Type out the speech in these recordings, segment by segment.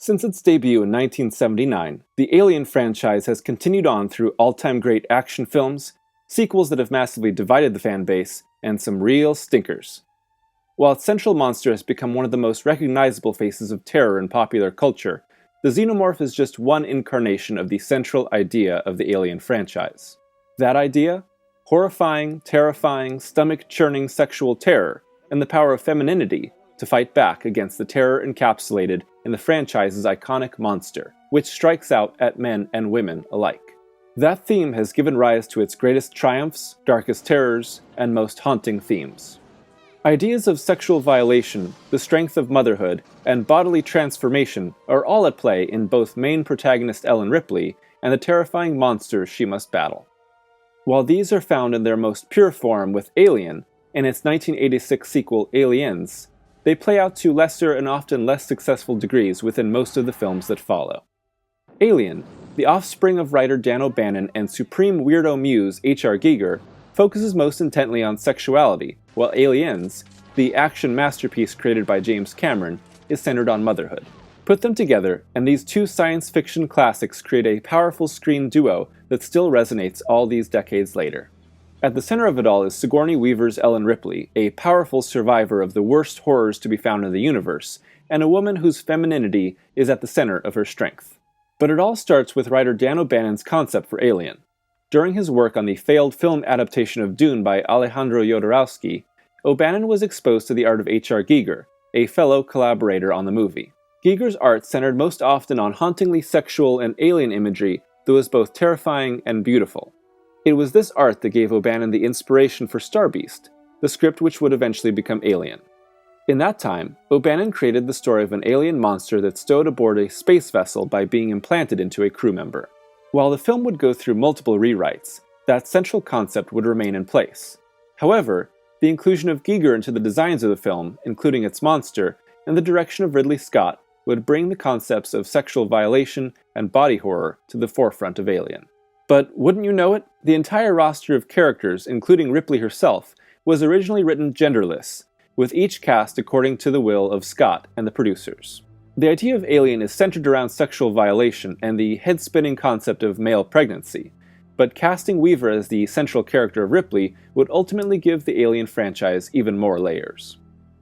Since its debut in 1979, the Alien franchise has continued on through all-time great action films, sequels that have massively divided the fan base, and some real stinkers. While its central monster has become one of the most recognizable faces of terror in popular culture, the Xenomorph is just one incarnation of the central idea of the Alien franchise. That idea? Horrifying, terrifying, stomach-churning sexual terror, and the power of femininity to fight back against the terror encapsulated in the franchise's iconic monster, which strikes out at men and women alike. That theme has given rise to its greatest triumphs, darkest terrors, and most haunting themes. Ideas of sexual violation, the strength of motherhood, and bodily transformation are all at play in both main protagonist Ellen Ripley and the terrifying monsters she must battle. While these are found in their most pure form with Alien and its 1986 sequel Aliens, they play out to lesser and often less successful degrees within most of the films that follow. Alien, the offspring of writer Dan O'Bannon and supreme weirdo muse H.R. Giger, focuses most intently on sexuality, while Aliens, the action masterpiece created by James Cameron, is centered on motherhood. Put them together, and these two science fiction classics create a powerful screen duo that still resonates all these decades later. At the center of it all is Sigourney Weaver's Ellen Ripley, a powerful survivor of the worst horrors to be found in the universe, and a woman whose femininity is at the center of her strength. But it all starts with writer Dan O'Bannon's concept for Alien. During his work on the failed film adaptation of Dune by Alejandro Jodorowsky, O'Bannon was exposed to the art of H.R. Giger, a fellow collaborator on the movie. Giger's art centered most often on hauntingly sexual and alien imagery that was both terrifying and beautiful. It was this art that gave O'Bannon the inspiration for Star Beast, the script which would eventually become Alien. In that time, O'Bannon created the story of an alien monster that stowed aboard a space vessel by being implanted into a crew member. While the film would go through multiple rewrites, that central concept would remain in place. However, the inclusion of Giger into the designs of the film, including its monster, and the direction of Ridley Scott, would bring the concepts of sexual violation and body horror to the forefront of Alien. But wouldn't you know it, the entire roster of characters, including Ripley herself, was originally written genderless, with each cast according to the will of Scott and the producers. The idea of Alien is centered around sexual violation and the head-spinning concept of male pregnancy, but casting Weaver as the central character of Ripley would ultimately give the Alien franchise even more layers.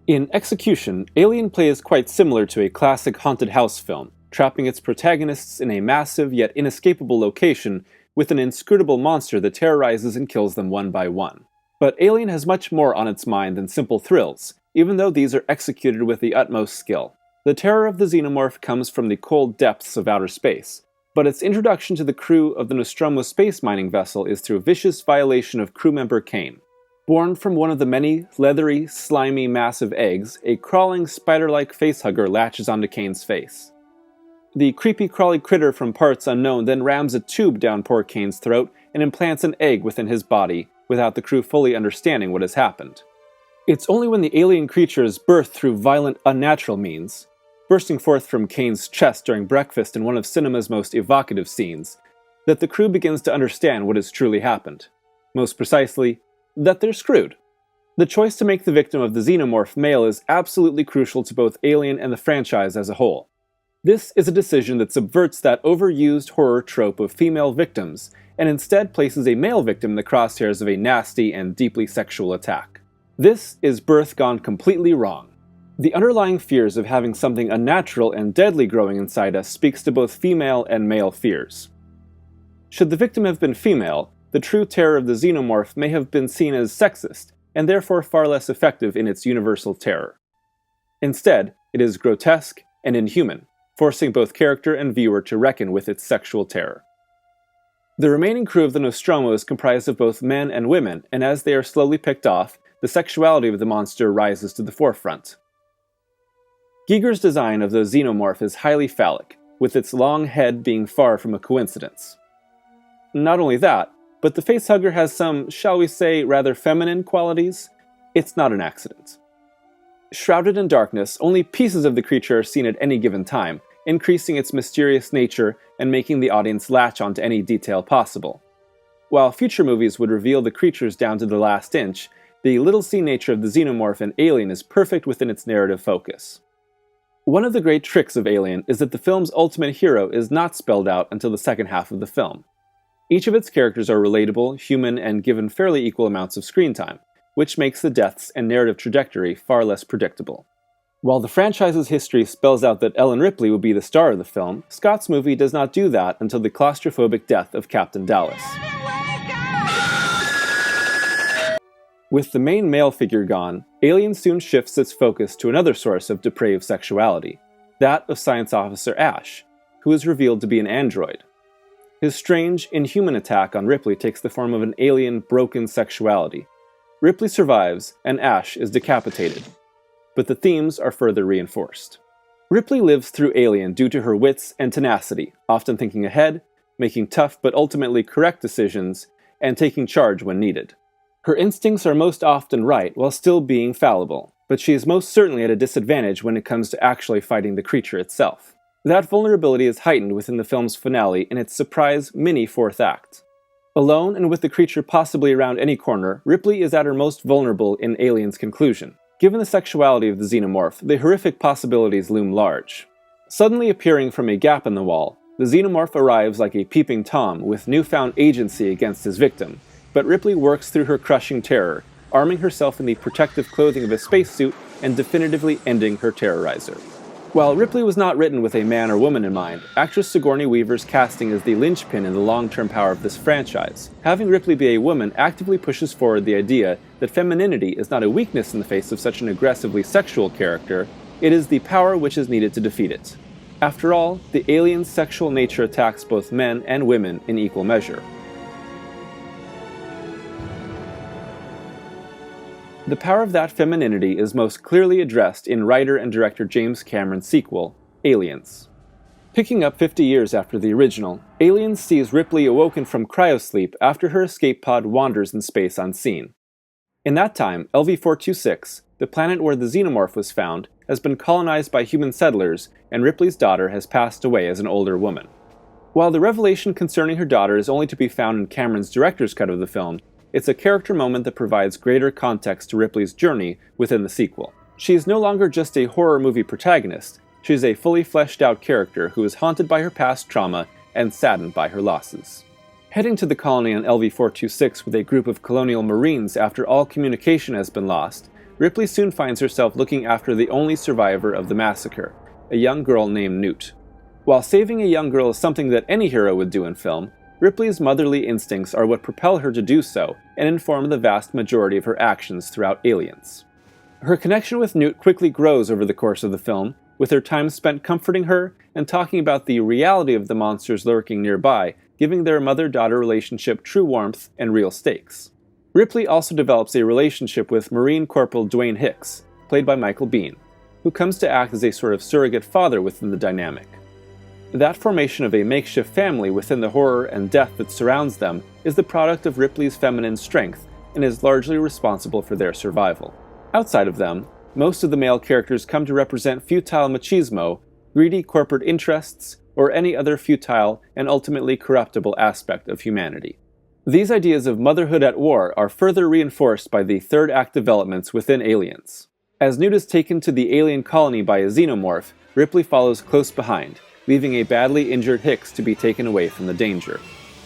In execution, Alien plays quite similar to a classic haunted house film, trapping its protagonists in a massive yet inescapable location with an inscrutable monster that terrorizes and kills them one by one. But Alien has much more on its mind than simple thrills, even though these are executed with the utmost skill. The terror of the Xenomorph comes from the cold depths of outer space, but its introduction to the crew of the Nostromo space mining vessel is through vicious violation of crew member Kane. Born from one of the many leathery, slimy, massive eggs, a crawling, spider-like facehugger latches onto Kane's face. The creepy, crawly critter from parts unknown then rams a tube down poor Kane's throat and implants an egg within his body, without the crew fully understanding what has happened. It's only when the alien creature is birthed through violent, unnatural means, bursting forth from Kane's chest during breakfast in one of cinema's most evocative scenes, that the crew begins to understand what has truly happened. Most precisely, that they're screwed. The choice to make the victim of the Xenomorph male is absolutely crucial to both Alien and the franchise as a whole. This is a decision that subverts that overused horror trope of female victims, and instead places a male victim in the crosshairs of a nasty and deeply sexual attack. This is birth gone completely wrong. The underlying fears of having something unnatural and deadly growing inside us speaks to both female and male fears. Should the victim have been female, the true terror of the Xenomorph may have been seen as sexist, and therefore far less effective in its universal terror. Instead, it is grotesque and inhuman, forcing both character and viewer to reckon with its sexual terror. The remaining crew of the Nostromo is comprised of both men and women, and as they are slowly picked off, the sexuality of the monster rises to the forefront. Giger's design of the Xenomorph is highly phallic, with its long head being far from a coincidence. Not only that, but the facehugger has some, shall we say, rather feminine qualities. It's not an accident. Shrouded in darkness, only pieces of the creature are seen at any given time, increasing its mysterious nature and making the audience latch onto any detail possible. While future movies would reveal the creatures down to the last inch, the little-seen nature of the Xenomorph and Alien is perfect within its narrative focus. One of the great tricks of Alien is that the film's ultimate hero is not spelled out until the second half of the film. Each of its characters are relatable, human, and given fairly equal amounts of screen time, which makes the deaths and narrative trajectory far less predictable. While the franchise's history spells out that Ellen Ripley will be the star of the film, Scott's movie does not do that until the claustrophobic death of Captain Dallas. With the main male figure gone, Alien soon shifts its focus to another source of depraved sexuality, that of Science Officer Ash, who is revealed to be an android. His strange, inhuman attack on Ripley takes the form of an alien, broken sexuality. Ripley survives, and Ash is decapitated. But the themes are further reinforced. Ripley lives through Alien due to her wits and tenacity, often thinking ahead, making tough but ultimately correct decisions, and taking charge when needed. Her instincts are most often right while still being fallible, but she is most certainly at a disadvantage when it comes to actually fighting the creature itself. That vulnerability is heightened within the film's finale in its surprise mini-fourth act. Alone and with the creature possibly around any corner, Ripley is at her most vulnerable in Alien's conclusion. Given the sexuality of the xenomorph, the horrific possibilities loom large. Suddenly appearing from a gap in the wall, the xenomorph arrives like a peeping Tom with newfound agency against his victim, but Ripley works through her crushing terror, arming herself in the protective clothing of a spacesuit and definitively ending her terrorizer. While Ripley was not written with a man or woman in mind, actress Sigourney Weaver's casting is the linchpin in the long-term power of this franchise. Having Ripley be a woman actively pushes forward the idea that femininity is not a weakness in the face of such an aggressively sexual character, it is the power which is needed to defeat it. After all, the alien's sexual nature attacks both men and women in equal measure. The power of that femininity is most clearly addressed in writer and director James Cameron's sequel, Aliens. Picking up 50 years after the original, Aliens sees Ripley awoken from cryosleep after her escape pod wanders in space unseen. In that time, LV-426, the planet where the xenomorph was found, has been colonized by human settlers, and Ripley's daughter has passed away as an older woman. While the revelation concerning her daughter is only to be found in Cameron's director's cut of the film, it's a character moment that provides greater context to Ripley's journey within the sequel. She is no longer just a horror movie protagonist, she is a fully fleshed out character who is haunted by her past trauma and saddened by her losses. Heading to the colony on LV-426 with a group of colonial marines after all communication has been lost, Ripley soon finds herself looking after the only survivor of the massacre, a young girl named Newt. While saving a young girl is something that any hero would do in film, Ripley's motherly instincts are what propel her to do so and inform the vast majority of her actions throughout Aliens. Her connection with Newt quickly grows over the course of the film, with her time spent comforting her and talking about the reality of the monsters lurking nearby, giving their mother-daughter relationship true warmth and real stakes. Ripley also develops a relationship with Marine Corporal Dwayne Hicks, played by Michael Biehn, who comes to act as a sort of surrogate father within the dynamic. That formation of a makeshift family within the horror and death that surrounds them is the product of Ripley's feminine strength and is largely responsible for their survival. Outside of them, most of the male characters come to represent futile machismo, greedy corporate interests, or any other futile and ultimately corruptible aspect of humanity. These ideas of motherhood at war are further reinforced by the third act developments within Aliens. As Newt is taken to the alien colony by a xenomorph, Ripley follows close behind, leaving a badly injured Hicks to be taken away from the danger.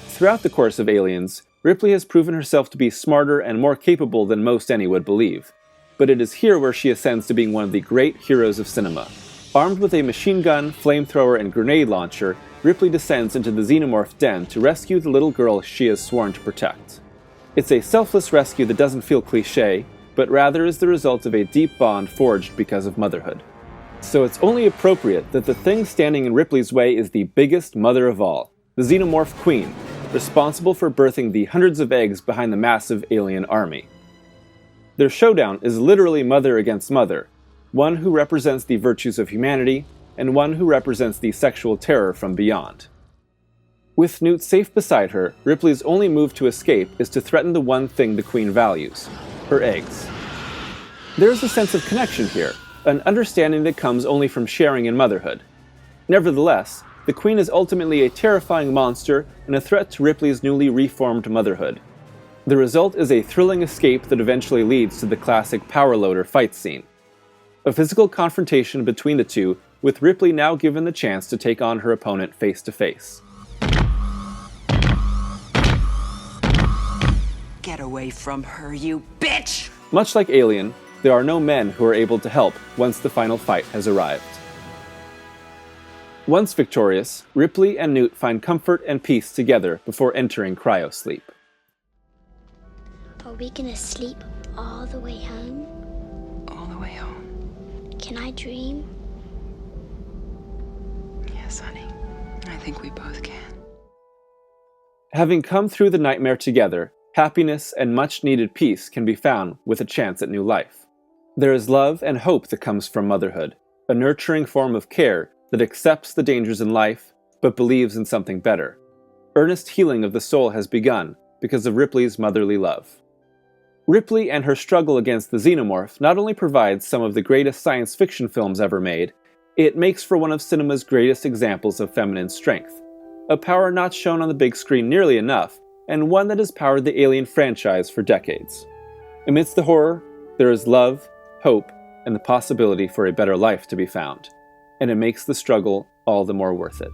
Throughout the course of Aliens, Ripley has proven herself to be smarter and more capable than most any would believe. But it is here where she ascends to being one of the great heroes of cinema. Armed with a machine gun, flamethrower, and grenade launcher, Ripley descends into the xenomorph den to rescue the little girl she has sworn to protect. It's a selfless rescue that doesn't feel cliché, but rather is the result of a deep bond forged because of motherhood. So it's only appropriate that the thing standing in Ripley's way is the biggest mother of all, the Xenomorph Queen, responsible for birthing the hundreds of eggs behind the massive alien army. Their showdown is literally mother against mother, one who represents the virtues of humanity, and one who represents the sexual terror from beyond. With Newt safe beside her, Ripley's only move to escape is to threaten the one thing the Queen values, her eggs. There is a sense of connection here, an understanding that comes only from sharing in motherhood. Nevertheless, the Queen is ultimately a terrifying monster and a threat to Ripley's newly reformed motherhood. The result is a thrilling escape that eventually leads to the classic power loader fight scene. A physical confrontation between the two, with Ripley now given the chance to take on her opponent face to face. Get away from her, you bitch! Much like Alien, there are no men who are able to help once the final fight has arrived. Once victorious, Ripley and Newt find comfort and peace together before entering cryosleep. Are we gonna sleep all the way home? All the way home. Can I dream? Yes, honey. I think we both can. Having come through the nightmare together, happiness and much-needed peace can be found with a chance at new life. There is love and hope that comes from motherhood, a nurturing form of care that accepts the dangers in life, but believes in something better. Earnest healing of the soul has begun because of Ripley's motherly love. Ripley and her struggle against the xenomorph not only provides some of the greatest science fiction films ever made, it makes for one of cinema's greatest examples of feminine strength, a power not shown on the big screen nearly enough, and one that has powered the Alien franchise for decades. Amidst the horror, there is love, hope, and the possibility for a better life to be found, and it makes the struggle all the more worth it.